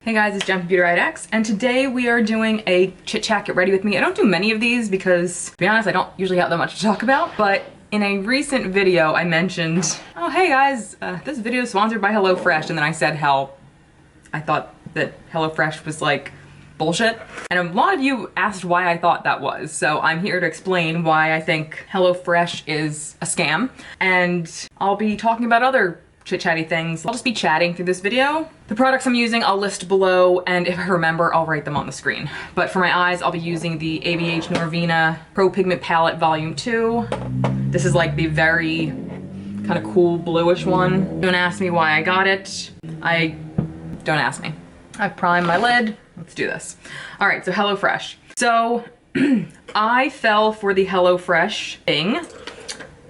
Hey guys, it's Jen from beautyriotx, and today we are doing a chit chat get ready with me. I don't do many of these because, to be honest, I don't usually have that much to talk about, but in a recent video I mentioned, oh hey guys, this video is sponsored by HelloFresh, and then I said how I thought that HelloFresh was like bullshit. And a lot of you asked why I thought that was, so I'm here to explain why I think HelloFresh is a scam, and I'll be talking about other chit-chatty things. I'll just be chatting through this video. The products I'm using I'll list below, and if I remember I'll write them on the screen. But for my eyes I'll be using the ABH Norvina Pro Pigment Palette Volume 2. This is like the very kind of cool bluish one. Don't ask me why I got it. Don't ask me. I've primed my lid. Let's do this. All right, so HelloFresh. So I fell for the HelloFresh thing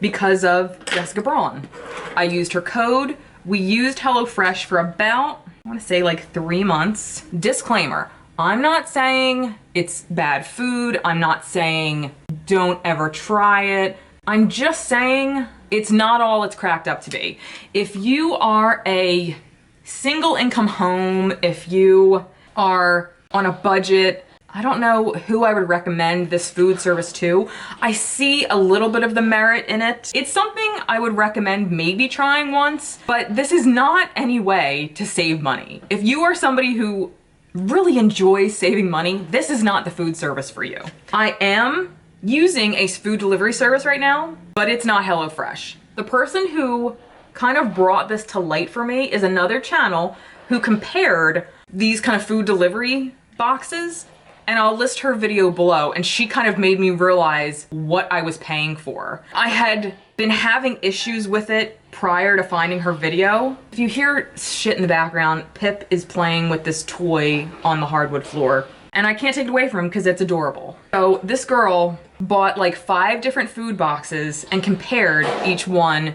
because of Jessica Braun. I used her code. We used HelloFresh for about, I want to say like 3 months. Disclaimer, I'm not saying it's bad food. I'm not saying don't ever try it. I'm just saying it's not all it's cracked up to be. If you are a single income home, if you are on a budget, I don't know who I would recommend this food service to. I see a little bit of the merit in it. It's something I would recommend maybe trying once, but this is not any way to save money. If you are somebody who really enjoys saving money, this is not the food service for you. I am using a food delivery service right now, but it's not HelloFresh. The person who kind of brought this to light for me is another channel who compared these kind of food delivery boxes, and I'll list her video below, and she kind of made me realize what I was paying for. I had been having issues with it prior to finding her video. If you hear shit in the background, Pip is playing with this toy on the hardwood floor, and I can't take it away from him because it's adorable. So this girl bought like 5 different food boxes and compared each one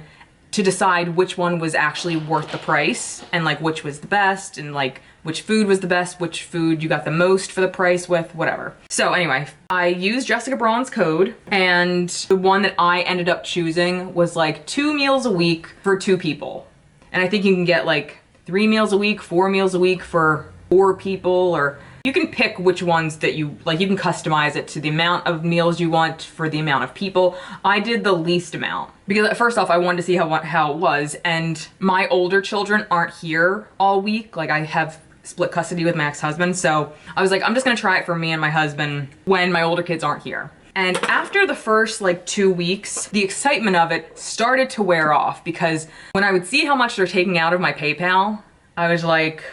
to decide which one was actually worth the price, and like which was the best, and like which food was the best, which food you got the most for the price with, whatever. So anyway, I used Jessica Braun's code, and the one that I ended up choosing was like 2 meals a week for 2 people. And I think you can get like 3 meals a week, 4 meals a week for 4 people, or you can pick which ones that you like. You can customize it to the amount of meals you want for the amount of people. I did the least amount because first off, I wanted to see how it was, and my older children aren't here all week. Like, I have split custody with my ex-husband, so I was like, I'm just gonna try it for me and my husband when my older kids aren't here. And after the first like 2 weeks, the excitement of it started to wear off, because when I would see how much they're taking out of my PayPal, I was like,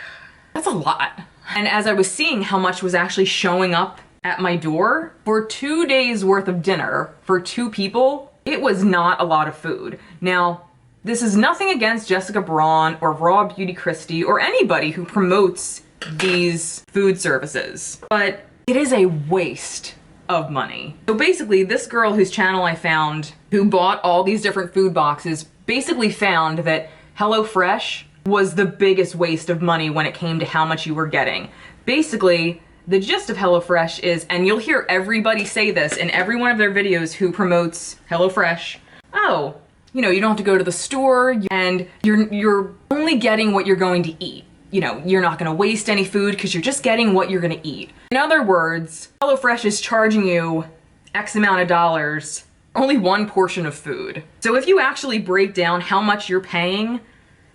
that's a lot. And as I was seeing how much was actually showing up at my door, for 2 days worth of dinner for 2 people, it was not a lot of food. Now, this is nothing against Jessica Braun or Raw Beauty Christie or anybody who promotes these food services, but it is a waste of money. So basically, this girl whose channel I found, who bought all these different food boxes, basically found that HelloFresh was the biggest waste of money when it came to how much you were getting. Basically, the gist of HelloFresh is, and you'll hear everybody say this in every one of their videos who promotes HelloFresh, oh, you know, you don't have to go to the store, and you're only getting what you're going to eat. You know, you're not gonna waste any food because you're just getting what you're gonna eat. In other words, HelloFresh is charging you X amount of dollars, only one portion of food. So if you actually break down how much you're paying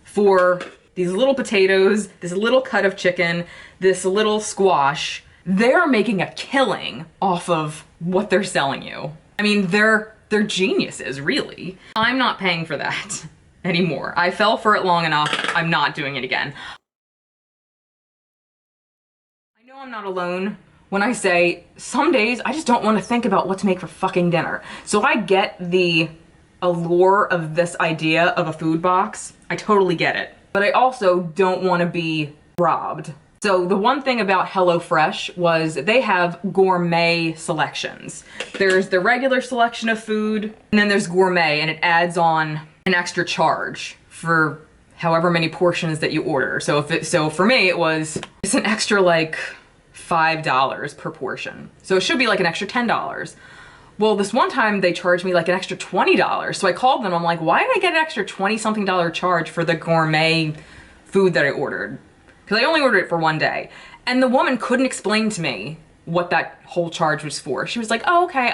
for these little potatoes, this little cut of chicken, this little squash, they're making a killing off of what they're selling you. I mean, they're geniuses, really. I'm not paying for that anymore. I fell for it long enough. I'm not doing it again. I know I'm not alone when I say some days I just don't want to think about what to make for fucking dinner. So I get the allure of this idea of a food box. I totally get it. But I also don't want to be robbed. So the one thing about HelloFresh was they have gourmet selections. There's the regular selection of food, and then there's gourmet, and it adds on an extra charge for however many portions that you order. So for me, it's an extra like $5 per portion. So it should be like an extra $10. Well, this one time they charged me like an extra $20. So I called them, I'm like, why did I get an extra 20-something charge for the gourmet food that I ordered? because I only ordered it for one day. And the woman couldn't explain to me what that whole charge was for. She was like, oh, okay,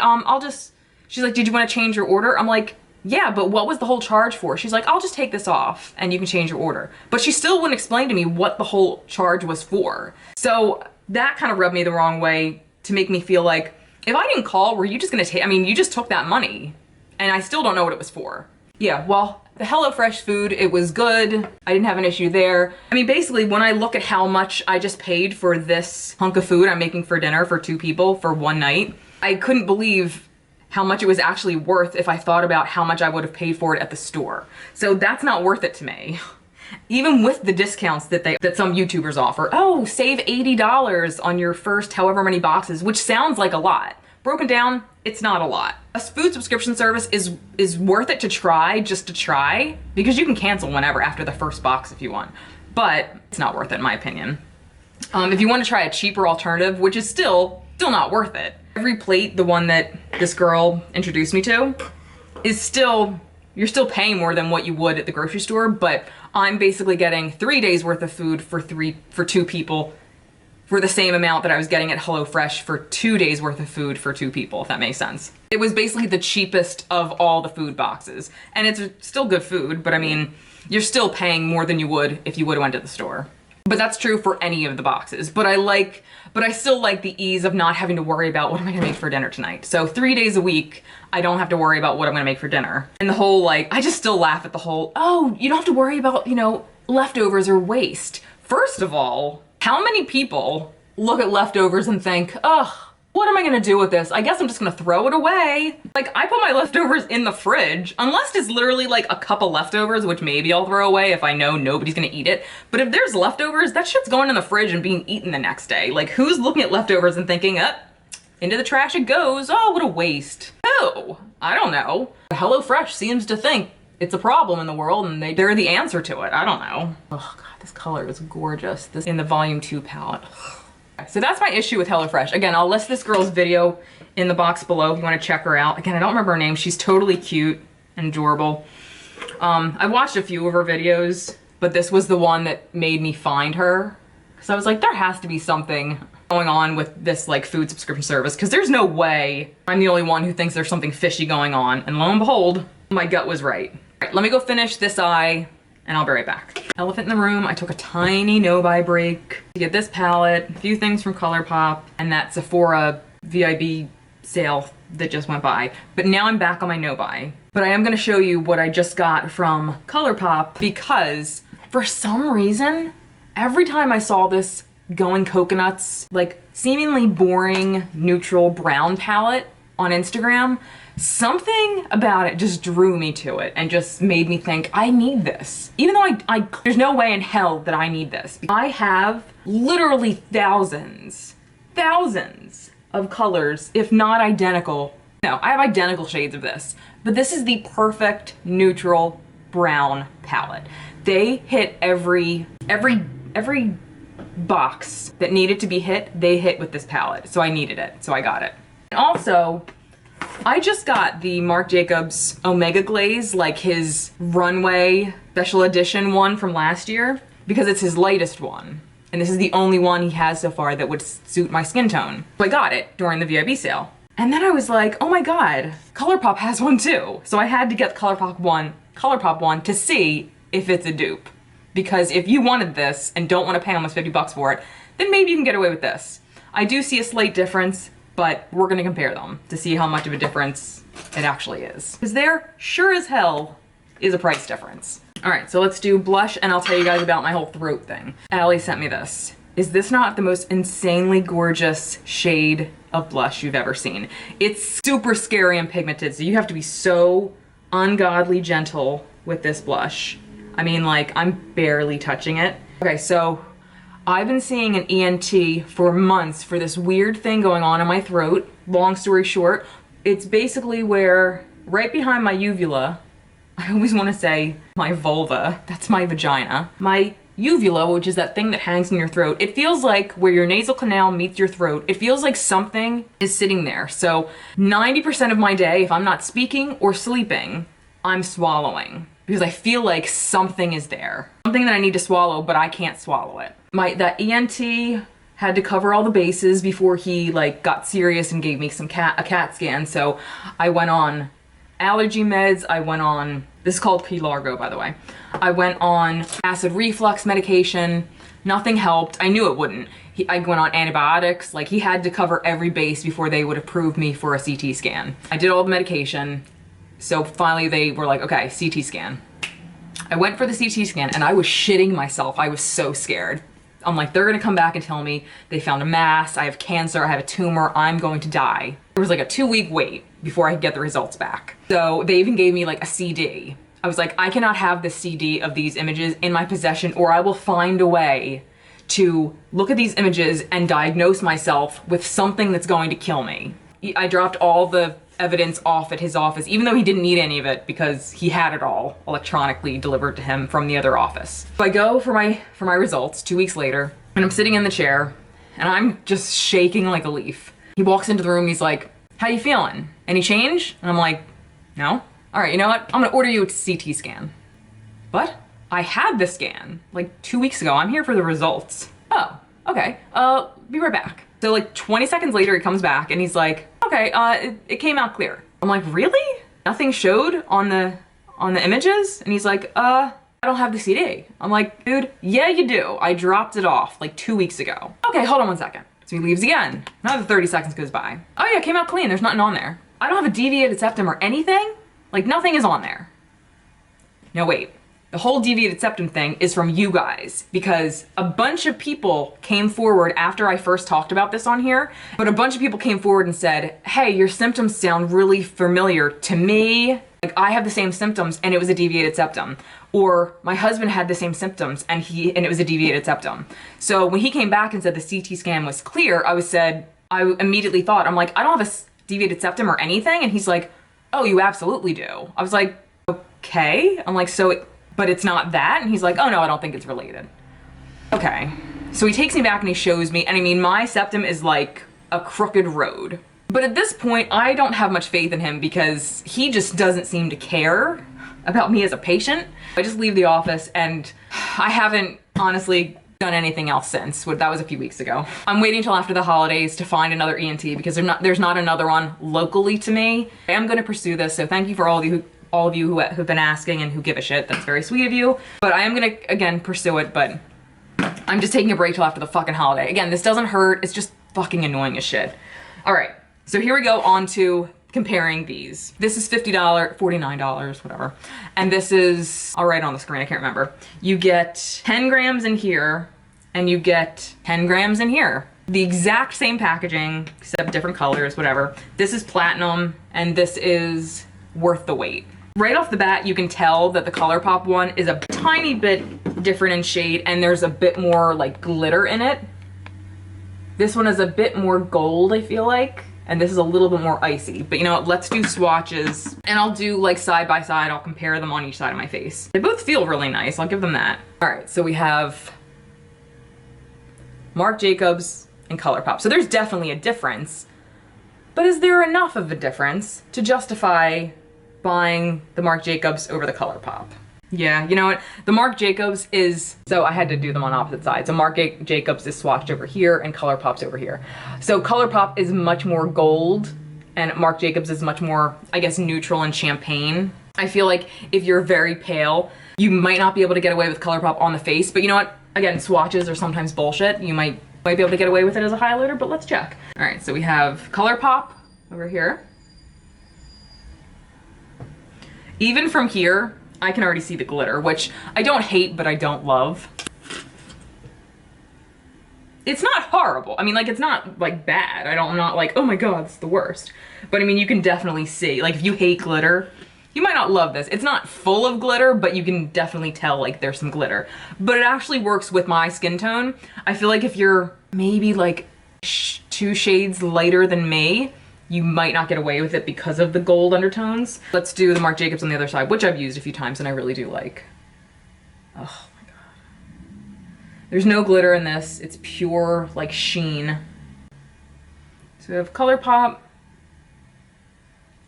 she's like, did you want to change your order? I'm like, yeah, but what was the whole charge for? She's like, I'll just take this off and you can change your order. But she still wouldn't explain to me what the whole charge was for. So that kind of rubbed me the wrong way to make me feel like, if I didn't call, were you just gonna take, I mean, you just took that money and I still don't know what it was for. Yeah, well, the HelloFresh food, it was good. I didn't have an issue there. I mean, basically, when I look at how much I just paid for this hunk of food I'm making for dinner for 2 people for one night, I couldn't believe how much it was actually worth if I thought about how much I would have paid for it at the store. So that's not worth it to me. Even with the discounts that some YouTubers offer. Oh, save $80 on your first however many boxes, which sounds like a lot. Broken down, it's not a lot. A food subscription service is worth it to try, just to try, because you can cancel whenever after the first box if you want. But it's not worth it in my opinion. If you want to try a cheaper alternative, which is still not worth it. Every plate, the one that this girl introduced me to, is still, you're still paying more than what you would at the grocery store, but I'm basically getting 3 days worth of food for 2 people for the same amount that I was getting at HelloFresh for 2 days worth of food for 2 people, if that makes sense. It was basically the cheapest of all the food boxes. And it's still good food, but I mean, you're still paying more than you would if you would have went to the store. But that's true for any of the boxes. But I still like the ease of not having to worry about what am I gonna make for dinner tonight. So 3 days a week, I don't have to worry about what I'm gonna make for dinner. And the whole I just still laugh at the whole, oh, you don't have to worry about, you know, leftovers or waste. First of all, how many people look at leftovers and think, ugh, what am I gonna do with this? I guess I'm just gonna throw it away. Like, I put my leftovers in the fridge, unless it's literally like a cup of leftovers, which maybe I'll throw away if I know nobody's gonna eat it. But if there's leftovers, that shit's going in the fridge and being eaten the next day. Like, who's looking at leftovers and thinking, into the trash it goes, oh, what a waste. Oh, I don't know. HelloFresh seems to think it's a problem in the world and they're the answer to it. I don't know. Oh God, this color is gorgeous. This in the volume 2 palette. So that's my issue with HelloFresh. Again, I'll list this girl's video in the box below if you want to check her out. Again, I don't remember her name. She's totally cute and adorable. I watched a few of her videos, but this was the one that made me find her. So I was like, there has to be something going on with this like food subscription service, because there's no way I'm the only one who thinks there's something fishy going on. And lo and behold, my gut was right. All right, let me go finish this eye and I'll be right back. Elephant in the room, I took a tiny no-buy break to get this palette, a few things from ColourPop, and that Sephora VIB sale that just went by. But now I'm back on my no-buy. But I am gonna show you what I just got from ColourPop, because for some reason, every time I saw this Going Coconuts, like seemingly boring, neutral brown palette on Instagram, something about it just drew me to it and just made me think, I need this. Even though there's no way in hell that I need this. I have literally thousands of colors, if not identical. No, I have identical shades of this, but this is the perfect neutral brown palette. They hit every box that needed to be hit, they hit with this palette. So I needed it, so I got it. And also, I just got the Marc Jacobs Omega Glaze, like his runway special edition one from last year, because it's his lightest one. And this is the only one he has so far that would suit my skin tone. So I got it during the VIB sale. And then I was like, oh my God, ColourPop has one too. So I had to get the ColourPop one to see if it's a dupe. Because if you wanted this and don't want to pay almost 50 bucks for it, then maybe you can get away with this. I do see a slight difference, but we're gonna compare them to see how much of a difference it actually is. Because there sure as hell is a price difference. All right, so let's do blush and I'll tell you guys about my whole throat thing. Allie sent me this. Is this not the most insanely gorgeous shade of blush you've ever seen? It's super scary and pigmented, so you have to be so ungodly gentle with this blush. I mean, like, I'm barely touching it. Okay, so I've been seeing an ENT for months for this weird thing going on in my throat. Long story short, it's basically where right behind my uvula, I always want to say my vulva, that's my vagina. My uvula, which is that thing that hangs in your throat, it feels like where your nasal canal meets your throat, it feels like something is sitting there. So 90% of my day, if I'm not speaking or sleeping, I'm swallowing. Because I feel like something is there. something that I need to swallow, but I can't swallow it. That ENT had to cover all the bases before he like got serious and gave me a CAT scan. So I went on allergy meds. I went on, this is called Largo, by the way. I went on acid reflux medication. Nothing helped. I knew it wouldn't. I went on antibiotics. Like, he had to cover every base before they would approve me for a CT scan. I did all the medication. So finally they were like, okay, CT scan. I went for the CT scan and I was shitting myself. I was so scared. I'm like, they're gonna come back and tell me they found a mass, I have cancer, I have a tumor, I'm going to die. There was like a 2-week wait before I could get the results back. So they even gave me like a CD. I was like, I cannot have the CD of these images in my possession, or I will find a way to look at these images and diagnose myself with something that's going to kill me. I dropped all the evidence off at his office, even though he didn't need any of it because he had it all electronically delivered to him from the other office. So I go for my results 2 weeks later, and I'm sitting in the chair and I'm just shaking like a leaf. He walks into the room, he's like, how you feeling? Any change? And I'm like, no. All right, you know what? I'm gonna order you a CT scan. What? I had the scan like 2 weeks ago. I'm here for the results. Oh, okay. Be right back. So like 20 seconds later, he comes back and he's like, okay, it came out clear. I'm like, really? Nothing showed on the images? And he's like, I don't have the CD. I'm like, dude, yeah, you do. I dropped it off like 2 weeks ago. Okay, hold on 1 second. So he leaves again. Another 30 seconds goes by. Oh yeah, it came out clean. There's nothing on there. I don't have a deviated septum or anything. Like, nothing is on there. No, wait. The whole deviated septum thing is from you guys, because a bunch of people came forward after I first talked about this on here, but a bunch of people came forward and said, hey, your symptoms sound really familiar to me. Like, I have the same symptoms and it was a deviated septum. Or my husband had the same symptoms and it was a deviated septum. So when he came back and said the CT scan was clear, I immediately thought, I'm like, I don't have a deviated septum or anything. And he's like, oh, you absolutely do. I was like, okay. I'm like, but it's not that? And he's like, oh no, I don't think it's related. Okay. So he takes me back and he shows me, and I mean, my septum is like a crooked road. But at this point, I don't have much faith in him because he just doesn't seem to care about me as a patient. I just leave the office and I haven't honestly done anything else since. That was a few weeks ago. I'm waiting until after the holidays to find another ENT because there's not another one locally to me. I am gonna pursue this, so thank you for all of you who've been asking and who give a shit. That's very sweet of you. But I am gonna, again, pursue it, but I'm just taking a break till after the fucking holiday. Again, this doesn't hurt, it's just fucking annoying as shit. All right, so here we go on to comparing these. This is $50, $49, whatever. And this is, I'll write on the screen, I can't remember. You get 10 grams in here and you get 10 grams in here. The exact same packaging, except different colors, whatever. This is platinum and this is worth the wait. Right off the bat, you can tell that the ColourPop one is a tiny bit different in shade and there's a bit more like glitter in it. This one is a bit more gold, I feel like. And this is a little bit more icy, but you know what, let's do swatches and I'll do like side by side, I'll compare them on each side of my face. They both feel really nice, I'll give them that. All right, so we have Marc Jacobs and ColourPop. So there's definitely a difference, but is there enough of a difference to justify buying the Marc Jacobs over the ColourPop? Yeah, you know what? The Marc Jacobs is, so I had to do them on opposite sides. So Marc Jacobs is swatched over here and ColourPop's over here. So ColourPop is much more gold and Marc Jacobs is much more, I guess, neutral and champagne. I feel like if you're very pale, you might not be able to get away with ColourPop on the face, but you know what? Again, swatches are sometimes bullshit. You might be able to get away with it as a highlighter, but let's check. All right, so we have ColourPop over here. Even from here, I can already see the glitter, which I don't hate, but I don't love. It's not horrible. I mean, like, it's not like bad. I'm not like, oh my God, it's the worst. But I mean, you can definitely see, like, if you hate glitter, you might not love this. It's not full of glitter, but you can definitely tell like there's some glitter. But it actually works with my skin tone. I feel like if you're maybe like 2 shades lighter than me, you might not get away with it because of the gold undertones. Let's do the Marc Jacobs on the other side, which I've used a few times and I really do like. Oh my God. There's no glitter in this. It's pure like sheen. So we have ColourPop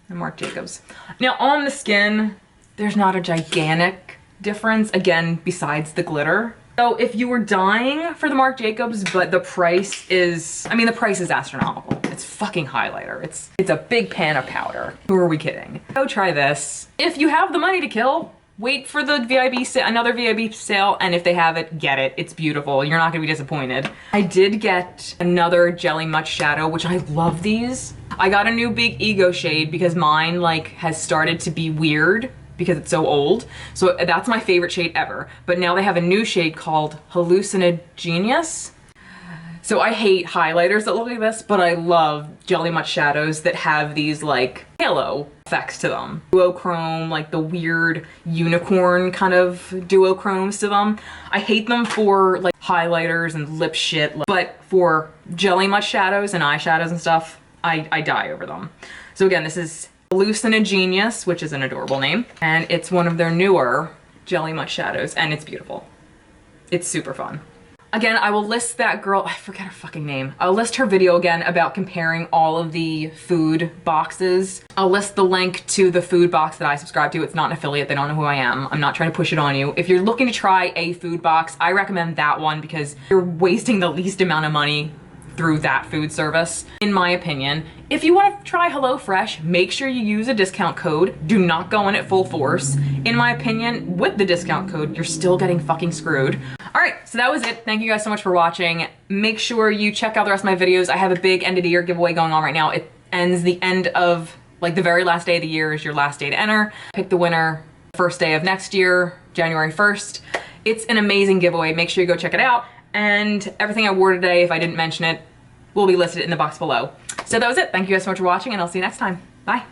and Marc Jacobs. Now on the skin, there's not a gigantic difference, again, besides the glitter. So if you were dying for the Marc Jacobs, but the price is, I mean, the price is astronomical. It's fucking highlighter. It's a big pan of powder. Who are we kidding? Go try this. If you have the money to kill, wait for the another VIB sale, and if they have it, get it. It's beautiful. You're not gonna be disappointed. I did get another Jelly Much Shadow, which I love these. I got a new Big Ego shade because mine like has started to be weird because it's so old. So that's my favorite shade ever. But now they have a new shade called Hallucinogenius. So I hate highlighters that look like this, but I love Jelly Much Shadows that have these like halo effects to them. Duochrome, like the weird unicorn kind of duochromes to them. I hate them for like highlighters and lip shit, but for Jelly Much Shadows and eyeshadows and stuff, I die over them. So again, this is Hallucinogenius, which is an adorable name, and it's one of their newer Jelly Much Shadows, and it's beautiful. It's super fun. Again, I will list that girl, I forget her fucking name. I'll list her video again about comparing all of the food boxes. I'll list the link to the food box that I subscribe to. It's not an affiliate, they don't know who I am. I'm not trying to push it on you. If you're looking to try a food box, I recommend that one because you're wasting the least amount of money through that food service, in my opinion. If you want to try HelloFresh, make sure you use a discount code. Do not go in at full force. In my opinion, with the discount code, you're still getting fucking screwed. All right, so that was it. Thank you guys so much for watching. Make sure you check out the rest of my videos. I have a big end of the year giveaway going on right now. It ends the end of, like the very last day of the year is your last day to enter. Pick the winner first day of next year, January 1st. It's an amazing giveaway. Make sure you go check it out. And everything I wore today, if I didn't mention it, will be listed in the box below. So that was it. Thank you guys so much for watching, and I'll see you next time. Bye.